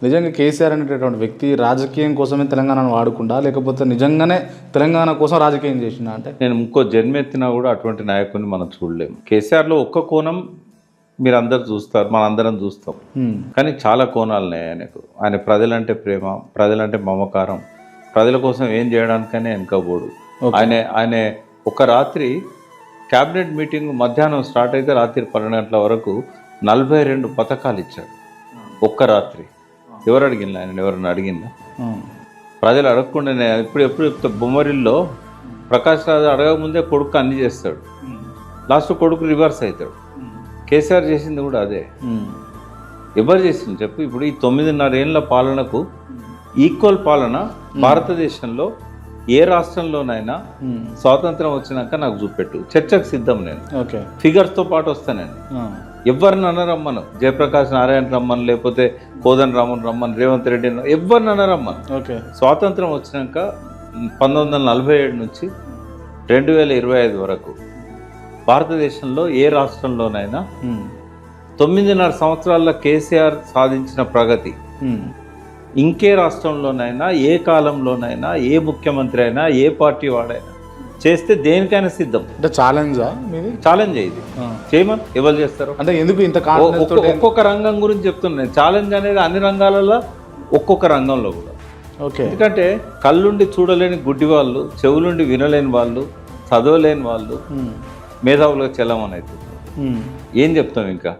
నిజంగా కేసీఆర్ అనేటటువంటి వ్యక్తి రాజకీయం కోసమే తెలంగాణను వాడుకుండా లేకపోతే నిజంగానే తెలంగాణ కోసం రాజకీయం చేసిందా అంటే? నేను ఇంకో జన్మెత్తినా కూడా అటువంటి నాయకుడిని మనం చూడలేము. కేసీఆర్లో ఒక్క కోణం మీరు అందరు చూస్తారు, మన అందరం చూస్తాం, కానీ చాలా కోణాలు ఉన్నాయి ఆయనకు. ఆయన ప్రజలంటే ప్రేమ, ప్రజలంటే మమకారం, ప్రజల కోసం ఏం చేయడానికనే వెనుకపోడు. ఆయన ఒక రాత్రి క్యాబినెట్ మీటింగ్ మధ్యాహ్నం స్టార్ట్ అయితే రాత్రి 12 గంటల వరకు 42 పథకాలు ఇచ్చాడు ఒక్క రాత్రి. ఎవరు అడిగిందా ఆయన? ఎవరిని అడిగిందా? ప్రజలు అడగకుండా ఎప్పుడు చెప్తా, బొమ్మరిల్లో ప్రకాష్ రాజు అడగకముందే కొడుకు అన్ని చేస్తాడు, లాస్ట్ కొడుకు రివర్స్ అవుతాడు. కేసీఆర్ చేసింది కూడా అదే. ఎవరు చేసింది చెప్పు? ఇప్పుడు ఈ 9.5 ఏళ్ళ పాలనకు ఈక్వల్ పాలన భారతదేశంలో ఏ రాష్ట్రంలోనైనా స్వాతంత్రం వచ్చినాక నాకు చూపెట్టు, చర్చకు సిద్ధం. నేను ఫిగర్స్తో పాటు వస్తానండి. ఎవరిని అనరమ్మను, జయప్రకాష్ నారాయణ రమ్మను, లేకపోతే కోదండ రామన్ రమ్మను, రేవంత్ రెడ్డి ఎవరిని అనరమ్మను. స్వాతంత్రం వచ్చినాక 1947 నుంచి 2025 వరకు భారతదేశంలో ఏ రాష్ట్రంలోనైనా 9.5 సంవత్సరాల్లో కేసీఆర్ సాధించిన ప్రగతి ఇంకే రాష్ట్రంలోనైనా, ఏ కాలంలోనైనా, ఏ ముఖ్యమంత్రి అయినా, ఏ పార్టీ వాడైనా చేస్తే దేనికైనా సిద్ధం. అంటే ఛాలెంజా మీది? ఛాలెంజ్ ఇది చేయమని ఎవరు చేస్తారు అంటే ఎందుకు ఇంత ఒక్కొక్క రంగం గురించి చెప్తున్నాను. ఛాలెంజ్ అనేది అన్ని రంగాలలో, ఒక్కొక్క రంగంలో కూడా. ఎందుకంటే కళ్ళుండి చూడలేని గుడ్డి వాళ్ళు, చెవులుండి వినలేని వాళ్ళు, చదవలేని వాళ్ళు మేధావులుగా చెల్లమని అవుతుంది. ఏం చెప్తాం ఇంకా?